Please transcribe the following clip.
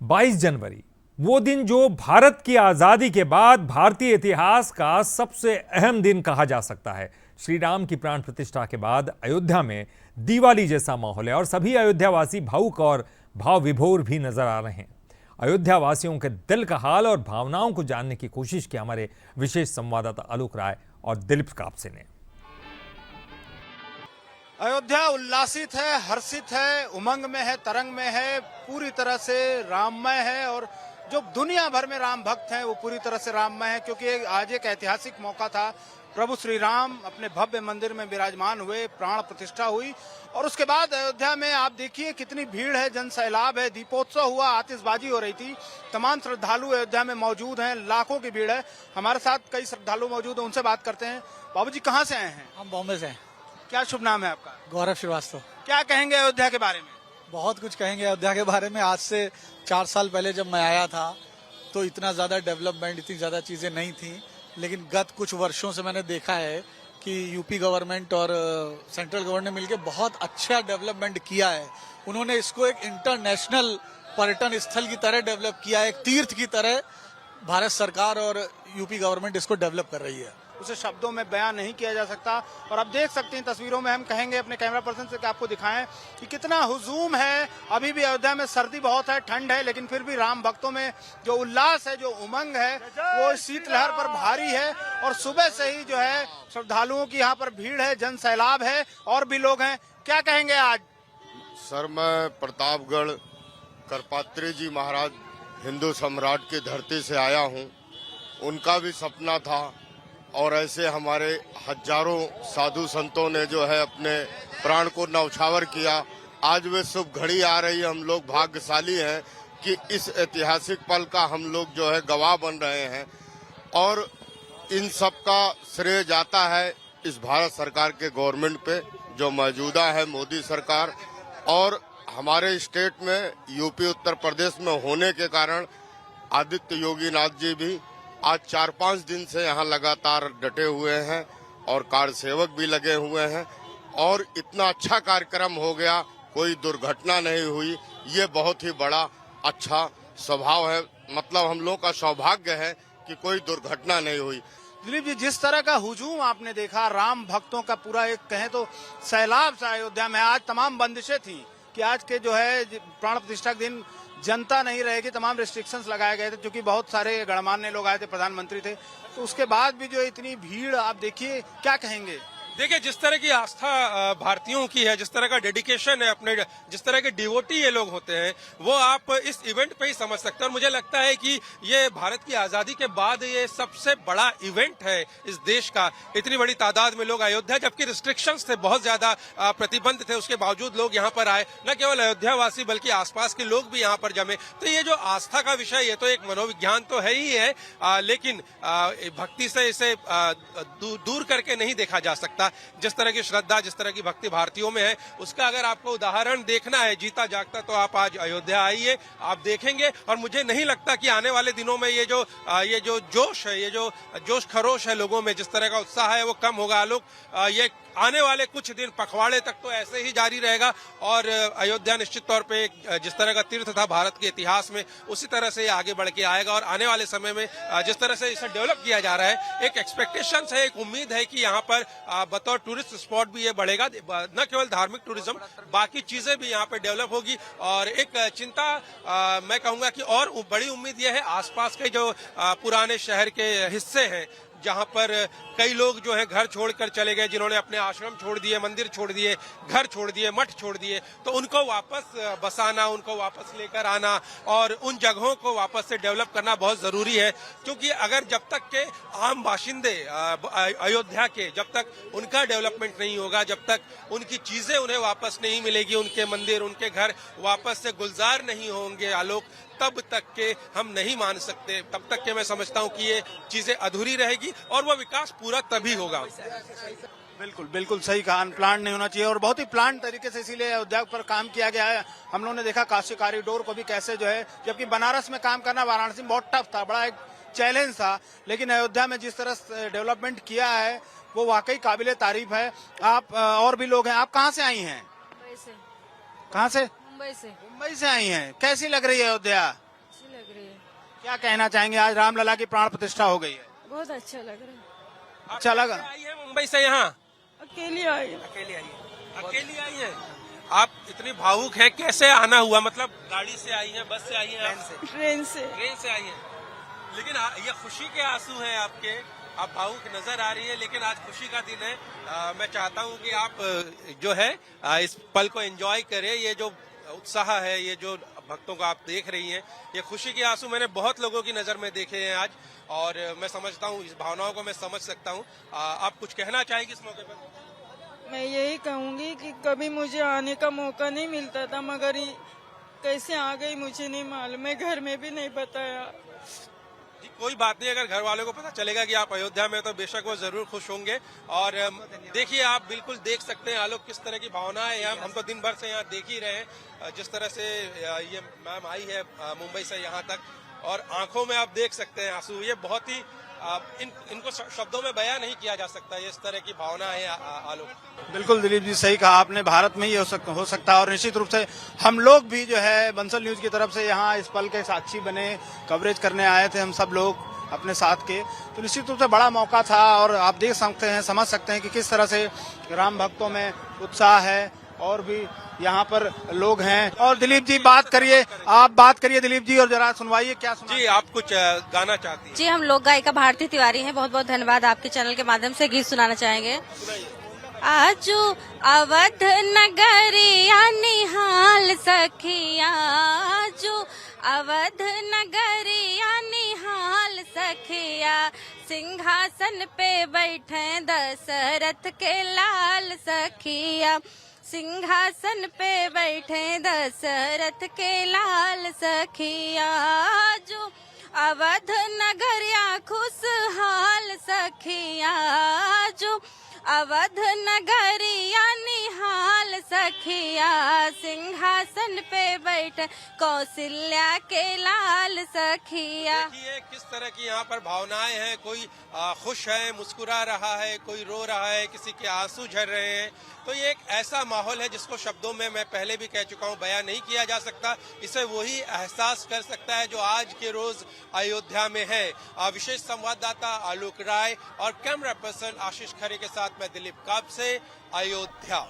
22 जनवरी वो दिन जो भारत की आजादी के बाद भारतीय इतिहास का सबसे अहम दिन कहा जा सकता है। श्री राम की प्राण प्रतिष्ठा के बाद अयोध्या में दिवाली जैसा माहौल है और सभी अयोध्यावासी भावुक और भाव विभोर भी नजर आ रहे हैं। अयोध्या वासियों के दिल का हाल और भावनाओं को जानने की कोशिश की हमारे विशेष संवाददाता आलोक राय और दिलीप कापसे ने। अयोध्या उल्लासित है, हर्षित है, उमंग में है, तरंग में है, पूरी तरह से राममय है और जो दुनिया भर में राम भक्त हैं वो पूरी तरह से राममय है, क्योंकि आज एक ऐतिहासिक मौका था। प्रभु श्री राम अपने भव्य मंदिर में विराजमान हुए, प्राण प्रतिष्ठा हुई और उसके बाद अयोध्या में आप देखिए कितनी भीड़ है, जन सैलाब है। दीपोत्सव हुआ, आतिशबाजी हो रही थी, तमाम श्रद्धालु अयोध्या में मौजूद हैं, लाखों की भीड़ है। हमारे साथ कई श्रद्धालु मौजूद हैं, उनसे बात करते हैं। बाबूजी कहाँ से आए हैं? हम बॉम्बे से हैं। क्या शुभ नाम है आपका? गौरव श्रीवास्तव। क्या कहेंगे अयोध्या के बारे में? बहुत कुछ कहेंगे अयोध्या के बारे में। आज से 4 साल पहले जब मैं आया था तो इतना ज्यादा डेवलपमेंट, इतनी ज्यादा चीजें नहीं थी, लेकिन गत कुछ वर्षों से मैंने देखा है कि यूपी गवर्नमेंट और सेंट्रल गवर्नमेंट ने मिलकर बहुत अच्छा डेवलपमेंट किया है। उन्होंने इसको एक इंटरनेशनल पर्यटन स्थल की तरह डेवलप किया है, एक तीर्थ की तरह। भारत सरकार और यूपी गवर्नमेंट इसको डेवलप कर रही है। उसे शब्दों में बयां नहीं किया जा सकता। और आप देख सकते हैं तस्वीरों में, हम कहेंगे अपने कैमरा पर्सन से कि आपको दिखाएं कि कितना हुजूम है। अभी भी अयोध्या में सर्दी बहुत है, ठंड है, लेकिन फिर भी राम भक्तों में जो उल्लास है, जो उमंग है, वो शीतलहर पर भारी है। और सुबह से ही जो है श्रद्धालुओं की यहाँ पर भीड़ है, जन सैलाब है और भी लोग हैं। क्या कहेंगे आज? सर, मैं प्रतापगढ़ करपात्री जी महाराज हिंदू सम्राट की धरती से आया हूँ। उनका भी सपना था और ऐसे हमारे हजारों साधु संतों ने जो है अपने प्राण को न्यौछावर किया। आज वे शुभ घड़ी आ रही है। हम लोग भाग्यशाली हैं कि इस ऐतिहासिक पल का हम लोग जो है गवाह बन रहे हैं और इन सब का श्रेय जाता है इस भारत सरकार के गवर्नमेंट पे जो मौजूदा है, मोदी सरकार। और हमारे स्टेट में यूपी उत्तर प्रदेश में होने के कारण आदित्य योगी नाथ जी भी आज 4-5 दिन से यहाँ लगातार डटे हुए हैं और कार्य सेवक भी लगे हुए हैं और इतना अच्छा कार्यक्रम हो गया, कोई दुर्घटना नहीं हुई। ये बहुत ही बड़ा अच्छा स्वभाव है, मतलब हम लोग का सौभाग्य है कि कोई दुर्घटना नहीं हुई। दिलीप जी, जिस तरह का हुजूम आपने देखा, राम भक्तों का पूरा एक कहें तो सैलाब सा अयोध्या में। आज तमाम बंदिशें थी कि आज के जो है प्राण प्रतिष्ठा के दिन जनता नहीं रहेगी, तमाम रिस्ट्रिक्शंस लगाए गए थे, क्योंकि बहुत सारे गणमान्य लोग आए थे, प्रधानमंत्री थे। तो उसके बाद भी जो इतनी भीड़ आप देखिए, क्या कहेंगे? देखिए, जिस तरह की आस्था भारतीयों की है, जिस तरह का डेडिकेशन है, अपने जिस तरह के डिवोटी ये लोग होते हैं, वो आप इस इवेंट पे ही समझ सकते हैं। और मुझे लगता है कि ये भारत की आजादी के बाद ये सबसे बड़ा इवेंट है इस देश का। इतनी बड़ी तादाद में लोग अयोध्या, जबकि रिस्ट्रिक्शंस थे, बहुत ज्यादा प्रतिबंध थे, उसके बावजूद लोग यहाँ पर आए। न केवल अयोध्या वासी बल्कि आसपास के लोग भी यहाँ पर जमे। तो ये जो आस्था का विषय, ये तो एक मनोविज्ञान तो है ही है, लेकिन भक्ति से इसे दूर करके नहीं देखा जा सकता। जिस तरह की श्रद्धा, जिस तरह की भक्ति भारतीयों में है, उसका अगर आपको उदाहरण देखना है जीता जागता, तो आप आज अयोध्या आइए, आप देखेंगे। और मुझे नहीं लगता कि आने वाले दिनों में ये जो जोश है, ये जो जोश खरोश है लोगों में, जिस तरह का उत्साह है, वो कम होगा। लोग ये आने वाले कुछ दिन, पखवाड़े तक तो ऐसे ही जारी रहेगा और अयोध्या निश्चित तौर पे जिस तरह का तीर्थ था भारत के इतिहास में, उसी तरह से ये आगे बढ़ के आएगा। और आने वाले समय में जिस तरह से इसे डेवलप किया जा रहा है, एक एक्सपेक्टेशन है, एक उम्मीद है कि यहाँ पर बतौर टूरिस्ट स्पॉट भी ये बढ़ेगा। न केवल धार्मिक टूरिज्म, बाकी चीजें भी यहाँ पर डेवलप होगी। और एक चिंता मैं कहूंगा कि और बड़ी उम्मीद यह है, आसपास के जो पुराने शहर के हिस्से हैं, जहां पर कई लोग जो है घर छोड़कर चले गए, जिन्होंने अपने आश्रम छोड़ दिए, मंदिर छोड़ दिए, घर छोड़ दिए, मठ छोड़ दिए, तो उनको वापस बसाना, उनको वापस लेकर आना और उन जगहों को वापस से डेवलप करना बहुत जरूरी है। क्योंकि अगर जब तक के आम बाशिंदे अयोध्या के, जब तक उनका डेवलपमेंट नहीं होगा, जब तक उनकी चीजें उन्हें वापस नहीं मिलेगी, उनके मंदिर, उनके घर वापस से गुलजार नहीं होंगे आलोक, तब तक के हम नहीं मान सकते। तब तक के मैं समझता हूं कि ये चीजें अधूरी रहेगी और वो विकास पूरा तभी होगा। बिल्कुल बिल्कुल सही कहा, अनप्लान नहीं होना चाहिए और बहुत ही प्लान तरीके से इसीलिए अयोध्या पर काम किया गया है। हम लोगों ने देखा काशी कॉरिडोर को भी कैसे जो है, जबकि बनारस में काम करना वाराणसी में बहुत टफ था, बड़ा एक चैलेंज था, लेकिन अयोध्या में जिस तरह से डेवलपमेंट किया है वो वाकई काबिले तारीफ है। आप और भी लोग हैं, आप कहाँ से आई हैं? मुंबई से। कहाँ से? मुंबई से। मुंबई से आई हैं। कैसी लग रही है अयोध्या? लग रही है। क्या कहना चाहेंगे, आज रामलला की प्राण प्रतिष्ठा हो गई है, बहुत अच्छा लग रहा है। अच्छा लगा? आई है मुंबई से यहाँ? अकेली आई हूँ। अकेली आई है? अकेली आई है? आप इतनी भावुक है, कैसे आना हुआ? मतलब गाड़ी से आई है, बस से आई है? ट्रेन से। ट्रेन से आई है। लेकिन ये खुशी के आंसू हैं आपके, आप भावुक नजर आ रही है, लेकिन आज खुशी का दिन है। मैं चाहता हूं कि आप जो है इस पल को एंजॉय करें। ये जो उत्साह है, ये जो भक्तों को आप देख रही हैं, ये खुशी के आंसू मैंने बहुत लोगों की नजर में देखे हैं आज, और मैं समझता हूं, इस भावनाओं को मैं समझ सकता हूं। आप कुछ कहना चाहेंगे इस मौके पर? मैं यही कहूंगी कि कभी मुझे आने का मौका नहीं मिलता था, मगर कैसे आ गई मुझे नहीं मालूम, मैं घर में भी नहीं बताया। जी, कोई बात नहीं, अगर घर वालों को पता चलेगा कि आप अयोध्या में, तो बेशक वो जरूर खुश होंगे। और देखिए, आप बिल्कुल देख सकते हैं आलोक किस तरह की भावना है यहाँ। हम तो दिन भर से यहाँ देख ही रहे हैं, जिस तरह से ये मैम आई है मुंबई से यहाँ तक, और आंखों में आप देख सकते हैं आंसू। ये बहुत ही इनको शब्दों में बयां नहीं किया जा सकता, ये इस तरह की भावना है आलोक। बिल्कुल दिलीप जी, सही कहा आपने, भारत में ही हो सकता है, और निश्चित रूप से हम लोग भी जो है बंसल न्यूज की तरफ से यहाँ इस पल के साक्षी बने, कवरेज करने आए थे हम सब लोग अपने साथ के, तो निश्चित रूप से बड़ा मौका था। और आप देख सकते हैं, समझ सकते हैं कि किस तरह से राम भक्तों में उत्साह है, और भी यहाँ पर लोग हैं। और दिलीप जी बात करिए, आप बात करिए दिलीप जी, और जरा सुनवाइए क्या सुना। जी, आप कुछ गाना चाहती हैं? जी, हम लोक गायिका भारती तिवारी हैं। बहुत बहुत धन्यवाद, आपके चैनल के माध्यम से गीत सुनाना चाहेंगे। आजू अवध नगरिया निहाल सखिया, आजू अवध नगरिया निहाल सखिया, सिंहासन पे बैठे दशरथ के लाल सखिया, सिंहासन पे बैठे दशरथ के लाल सखिया, जो अवध नगरिया खुशहाल सखिया, जो अवध नगरिया निहाल सखिया, सिंहासन पे बैठ कौशल्या के लाल सखिया। देखिए किस तरह की यहाँ पर भावनाएं हैं, कोई खुश है, मुस्कुरा रहा है, कोई रो रहा है, किसी के आंसू झर रहे हैं। तो ये एक ऐसा माहौल है जिसको शब्दों में मैं पहले भी कह चुका हूँ बयां नहीं किया जा सकता। इसे वही एहसास कर सकता है जो आज के रोज अयोध्या में है। विशेष संवाददाता आलोक राय और कैमरा पर्सन आशीष खरे के साथ मैं दिलीप काब से अयोध्या।